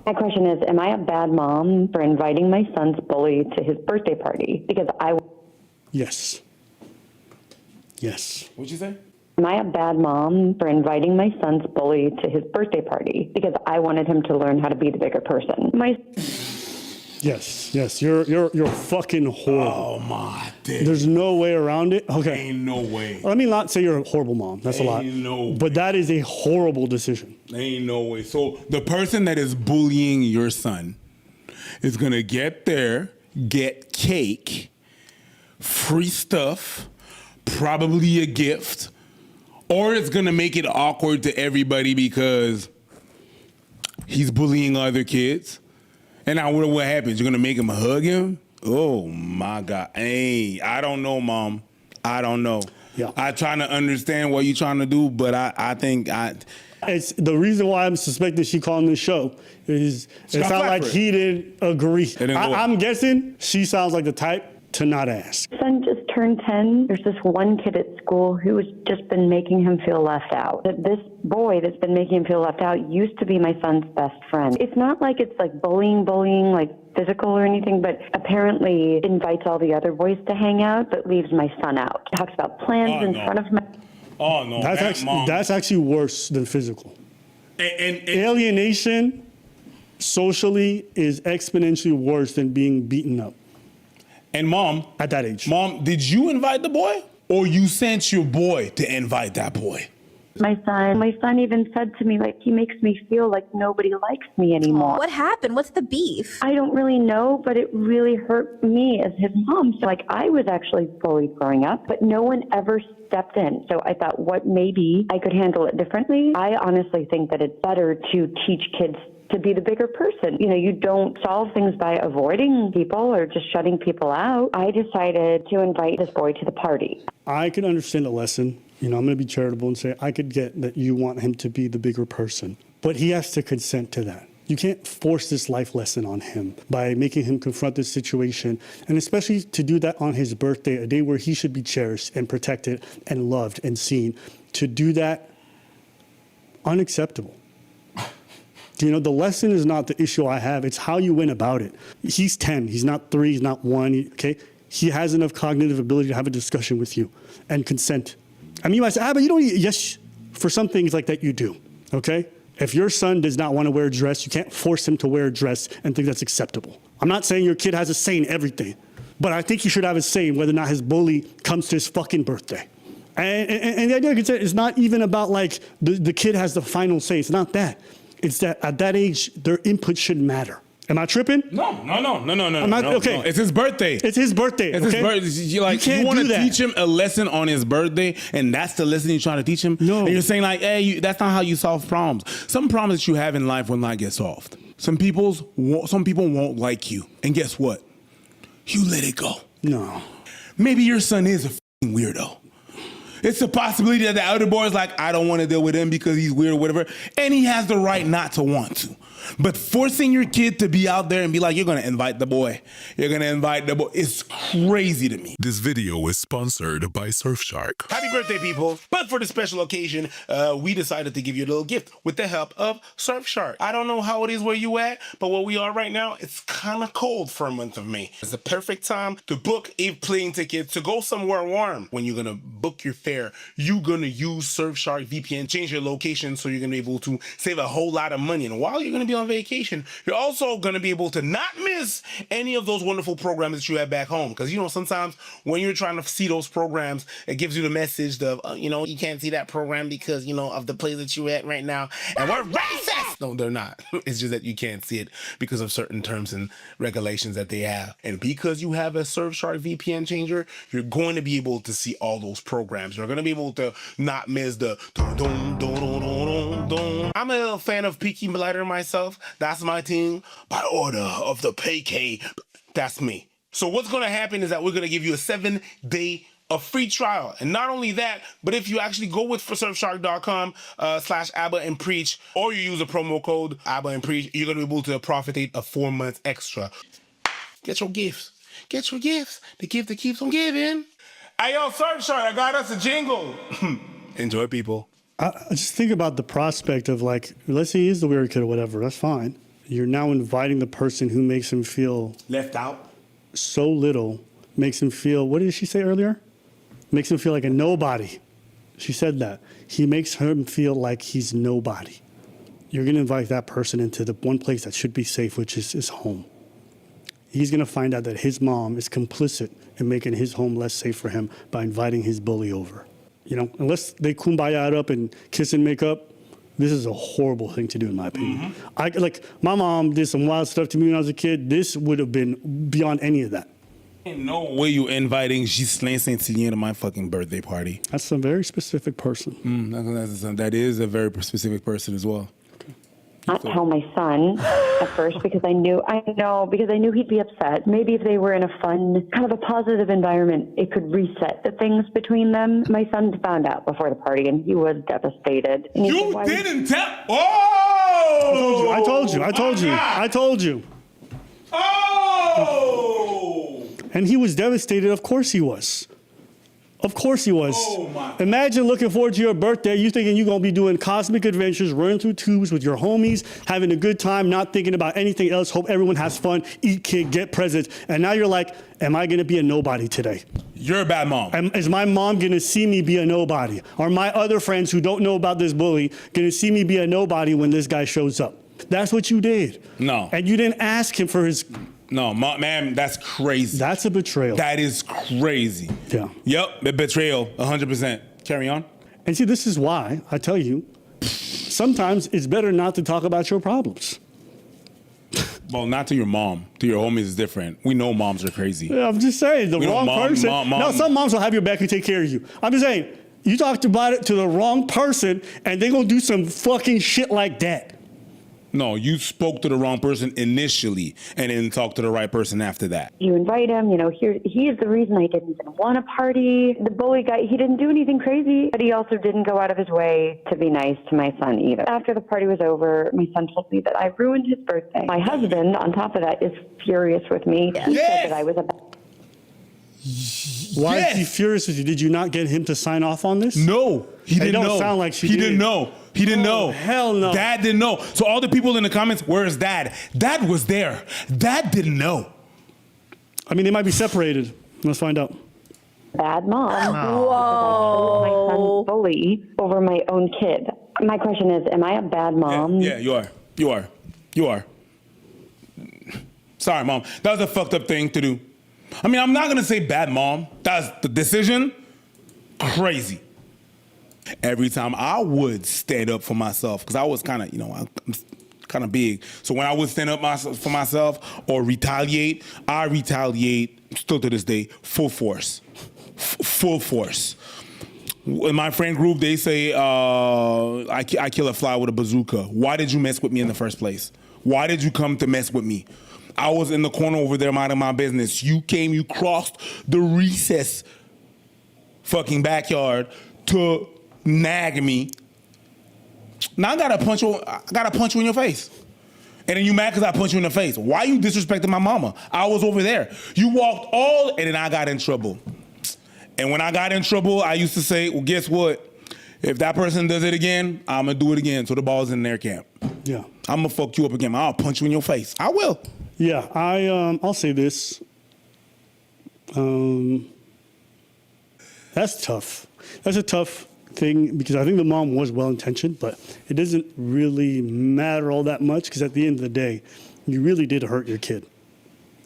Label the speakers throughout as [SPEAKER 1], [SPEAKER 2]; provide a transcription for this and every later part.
[SPEAKER 1] My question is, am I a bad mom for inviting my son's bully to his birthday party? Because
[SPEAKER 2] Yes. Yes.
[SPEAKER 3] What'd you say?
[SPEAKER 1] Am I a bad mom for inviting my son's bully to his birthday party? Because I wanted him to learn how to be the bigger person.
[SPEAKER 2] Yes. You're fucking horrible.
[SPEAKER 3] Oh my dick.
[SPEAKER 2] There's no way around it. Okay.
[SPEAKER 3] Ain't no way.
[SPEAKER 2] Let me not say you're a horrible mom. That's a lot.
[SPEAKER 3] No
[SPEAKER 2] but that is a horrible decision.
[SPEAKER 3] Ain't no way. So the person that is bullying your son is gonna get there, get cake, free stuff, probably a gift, or it's gonna make it awkward to everybody because he's bullying other kids. And now what happens? You're gonna make him hug him? Oh my God. Hey, I don't know, Mom. I don't know.
[SPEAKER 2] Yeah.
[SPEAKER 3] I trying to understand what you're trying to do, but I think
[SPEAKER 2] it's the reason why I'm suspecting she called this show is it's not like he didn't agree. I'm guessing she sounds like the type to not ask.
[SPEAKER 1] My son just turned 10. There's this one kid at school who has just been making him feel left out. This boy that's been making him feel left out used to be my son's best friend. It's not like it's like bullying, like physical or anything, but apparently invites all the other boys to hang out, but leaves my son out. Talks about plans in front of my...
[SPEAKER 3] Oh, no.
[SPEAKER 2] That's actually worse than physical. And alienation socially is exponentially worse than being beaten up.
[SPEAKER 3] And Mom,
[SPEAKER 2] at that age.
[SPEAKER 3] Mom, did you invite the boy? Or you sent your boy to invite that boy?
[SPEAKER 1] My son even said to me, like, he makes me feel like nobody likes me anymore.
[SPEAKER 4] What happened? What's the beef?
[SPEAKER 1] I don't really know, but it really hurt me as his mom. So, like, I was actually bullied growing up, but no one ever stepped in. So I thought, what, maybe I could handle it differently. I honestly think that it's better to teach kids to be the bigger person. You know, you don't solve things by avoiding people or just shutting people out. I decided to invite this boy to the party.
[SPEAKER 2] I can understand the lesson. You know, I'm going to be charitable and say I could get that you want him to be the bigger person, but he has to consent to that. You can't force this life lesson on him by making him confront this situation, and especially to do that on his birthday, a day where he should be cherished and protected and loved and seen. To do that, unacceptable. You know, the lesson is not the issue I have. It's how you went about it. He's 10. He's not 3. He's not 1. Okay? He has enough cognitive ability to have a discussion with you and consent. I mean, you might say, but you don't. Yes, for some things like that, you do. Okay? If your son does not want to wear a dress, you can't force him to wear a dress and think that's acceptable. I'm not saying your kid has a say in everything, but I think he should have a say in whether or not his bully comes to his fucking birthday. And the idea of consent is not even about like the kid has the final say. It's not that. It's that at that age, their input should matter. Am I tripping?
[SPEAKER 3] No.
[SPEAKER 2] Okay.
[SPEAKER 3] No. It's his birthday.
[SPEAKER 2] It's his birthday.
[SPEAKER 3] It's his birthday. You want to teach him a lesson on his birthday, and that's the lesson you're trying to teach him?
[SPEAKER 2] No.
[SPEAKER 3] And you're saying like, hey, that's not how you solve problems. Some problems that you have in life will not get solved. Some people won't like you. And guess what? You let it go.
[SPEAKER 2] No.
[SPEAKER 3] Maybe your son is a f***ing weirdo. It's a possibility that the other boy is like, I don't want to deal with him because he's weird or whatever. And he has the right not to want to. But forcing your kid to be out there and be like, you're going to invite the boy. You're going to invite the boy. It's crazy to me.
[SPEAKER 5] This video is sponsored by Surfshark.
[SPEAKER 3] Happy birthday, people. But for the special occasion, we decided to give you a little gift with the help of Surfshark. I don't know how it is where you at, but where we are right now, it's kind of cold for a month of May. It's the perfect time to book a plane ticket to go somewhere warm. When you're going to book your fare, you're going to use Surfshark VPN, change your location so you're going to be able to save a whole lot of money. And while you're going to be on vacation, you're also going to be able to not miss any of those wonderful programs that you have back home. Because, you know, sometimes when you're trying to see those programs, it gives you the message of, you know, you can't see that program because, you know, of the place that you're at right now. And we're racist! No, they're not. It's just that you can't see it because of certain terms and regulations that they have. And because you have a Surfshark VPN changer, you're going to be able to see all those programs. You're going to be able to not miss the I'm a fan of Peaky Blinder myself. That's my team. By order of the PK. That's me. So what's going to happen is that we're going to give you a 7-day free trial. And not only that, but if you actually go with surfshark.com /Abba and Preach, or you use the promo code Abba and Preach, you're going to be able to profit a 4 months extra. Get your gifts. Get your gifts. The gift that keeps on giving. Hey, yo, Surfshark, I got us a jingle. Enjoy, people.
[SPEAKER 2] I just think about the prospect of like, let's say he is the weird kid or whatever. That's fine. You're now inviting the person who makes him feel
[SPEAKER 3] Left out.
[SPEAKER 2] so little, makes him feel, what did she say earlier? Makes him feel like a nobody. She said that. He makes him feel like he's nobody. You're going to invite that person into the one place that should be safe, which is his home. He's going to find out that his mom is complicit in making his home less safe for him by inviting his bully over. You know, unless they kumbaya it up and kiss and make up, this is a horrible thing to do, in my opinion. My mom did some wild stuff to me when I was a kid. This would have been beyond any of that.
[SPEAKER 3] Ain't no way you inviting Ghislaine Saint-Hilien to my fucking birthday party.
[SPEAKER 2] That's a very specific person.
[SPEAKER 3] That is a very specific person as well.
[SPEAKER 1] Not tell my son at first because I knew he'd be upset. Maybe if they were in a fun, kind of a positive environment, it could reset the things between them. My son found out before the party and he was devastated. And he said, "Why
[SPEAKER 3] didn't tell? Oh!
[SPEAKER 2] I told you.
[SPEAKER 3] Oh!
[SPEAKER 2] And he was devastated. Of course he was. Of course he was.
[SPEAKER 3] Oh my.
[SPEAKER 2] Imagine looking forward to your birthday. You thinking you're going to be doing cosmic adventures, running through tubes with your homies, having a good time, not thinking about anything else. Hope everyone has fun, eat cake, get presents. And now you're like, am I going to be a nobody today?
[SPEAKER 3] You're a bad mom.
[SPEAKER 2] Is my mom going to see me be a nobody? Are my other friends who don't know about this bully going to see me be a nobody when this guy shows up? That's what you did.
[SPEAKER 3] No.
[SPEAKER 2] And you didn't ask him for his...
[SPEAKER 3] No, ma'am, that's crazy.
[SPEAKER 2] That's a betrayal.
[SPEAKER 3] That is crazy.
[SPEAKER 2] Yeah.
[SPEAKER 3] Yep, a betrayal, 100%. Carry on.
[SPEAKER 2] And see, this is why I tell you, sometimes it's better not to talk about your problems.
[SPEAKER 3] Well, not to your mom. To your homies is different. We know moms are crazy.
[SPEAKER 2] Yeah, I'm just saying, the wrong person. No, some moms will have your back and take care of you. I'm just saying, you talked about it to the wrong person, and they're going to do some fucking shit like that.
[SPEAKER 3] No, you spoke to the wrong person initially and then talked to the right person after that.
[SPEAKER 1] You invite him, he is the reason I didn't even want a party. The bully guy, he didn't do anything crazy, but he also didn't go out of his way to be nice to my son either. After the party was over, my son told me that I ruined his birthday. My husband, on top of that, is furious with me. He said that I was a...
[SPEAKER 2] Why is he furious with you? Did you not get him to sign off on this?
[SPEAKER 3] No, he didn't know.
[SPEAKER 2] It don't sound like she
[SPEAKER 3] He
[SPEAKER 2] did.
[SPEAKER 3] didn't know. He didn't know.
[SPEAKER 2] Hell no.
[SPEAKER 3] Dad didn't know. So all the people in the comments, where's Dad? Dad was there. Dad didn't know.
[SPEAKER 2] I mean, they might be separated. Let's find out.
[SPEAKER 1] Bad mom.
[SPEAKER 4] Whoa.
[SPEAKER 1] My son's bully over my own kid. My question is, am I a bad mom?
[SPEAKER 3] Yeah, you are. You are. Sorry, Mom. That was a fucked up thing to do. I mean, I'm not going to say bad mom. That's the decision. Crazy. Every time I would stand up for myself, because I was kind of, I'm kind of big. So when I would stand up for myself or retaliate, I retaliate still to this day, full force. Full force. In my friend group, they say, I kill a fly with a bazooka. Why did you mess with me in the first place? Why did you come to mess with me? I was in the corner over there minding my business. You came, you crossed the recess fucking backyard to nag me. Now I gotta punch you in your face. And then you mad because I punched you in the face. Why you disrespecting my mama? I was over there. You walked and then I got in trouble. And when I got in trouble, I used to say, well, guess what? If that person does it again, I'm gonna do it again. So the ball's in their camp.
[SPEAKER 2] Yeah.
[SPEAKER 3] I'm gonna fuck you up again. I'll punch you in your face. I will.
[SPEAKER 2] Yeah, I'll say this. That's tough. That's a tough thing because I think the mom was well-intentioned, but it doesn't really matter all that much because at the end of the day, you really did hurt your kid.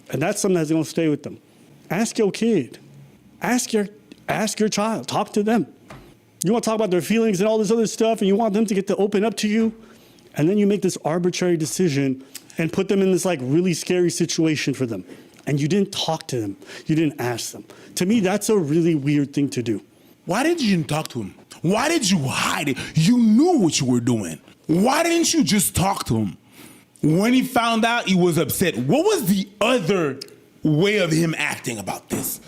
[SPEAKER 2] And that's something that's going to stay with them. Ask your kid. Ask your child. Talk to them. You want to talk about their feelings and all this other stuff, and you want them to get to open up to you, and then you make this arbitrary decision and put them in this like really scary situation for them. And you didn't talk to them. You didn't ask them. To me, that's a really weird thing to do.
[SPEAKER 3] Why didn't you talk to him? Why did you hide it? You knew what you were doing. Why didn't you just talk to him? When he found out, he was upset. What was the other way of him acting about this?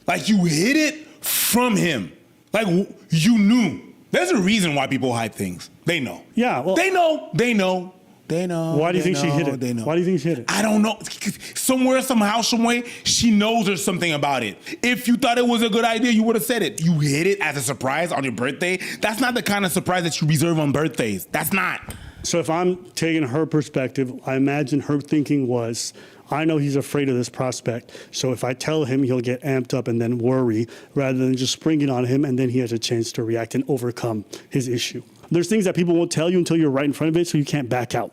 [SPEAKER 3] Like you hid it from him. Like you knew. There's a reason why people hide things. They know.
[SPEAKER 2] Yeah, well,
[SPEAKER 3] They know.
[SPEAKER 2] Why do you think she hid it?
[SPEAKER 3] They know.
[SPEAKER 2] Why do you think she hid it?
[SPEAKER 3] I don't know. Somewhere, somehow, some way, she knows there's something about it. If you thought it was a good idea, you would have said it. You hid it as a surprise on your birthday. That's not the kind of surprise that you reserve on birthdays. That's not.
[SPEAKER 2] So if I'm taking her perspective, I imagine her thinking was, I know he's afraid of this prospect, so if I tell him, he'll get amped up and then worry, rather than just springing on him and then he has a chance to react and overcome his issue. There's things that people won't tell you until you're right in front of it, so you can't back out.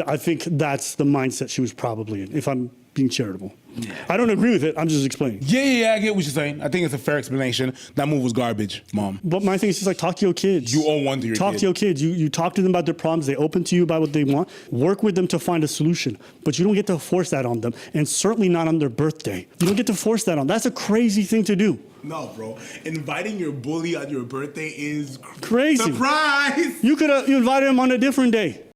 [SPEAKER 2] I think that's the mindset she was probably in, if I'm being charitable. Yeah. I don't agree with it. I'm just explaining.
[SPEAKER 6] Yeah, I get what you're saying. I think it's a fair explanation. That move was garbage, Mom.
[SPEAKER 2] But my thing is just like, talk to your kids.
[SPEAKER 6] You owe one to your
[SPEAKER 2] Talk
[SPEAKER 6] kid.
[SPEAKER 2] to your kids. You talk to them about their problems. They open to you about what they want. Work with them to find a solution. But you don't get to force that on them. And certainly not on their birthday. You don't get to force that on. That's a crazy thing to do.
[SPEAKER 3] No, bro. Inviting your bully on your birthday is
[SPEAKER 2] Crazy.
[SPEAKER 3] Surprise!
[SPEAKER 2] You could have invited him on a different day.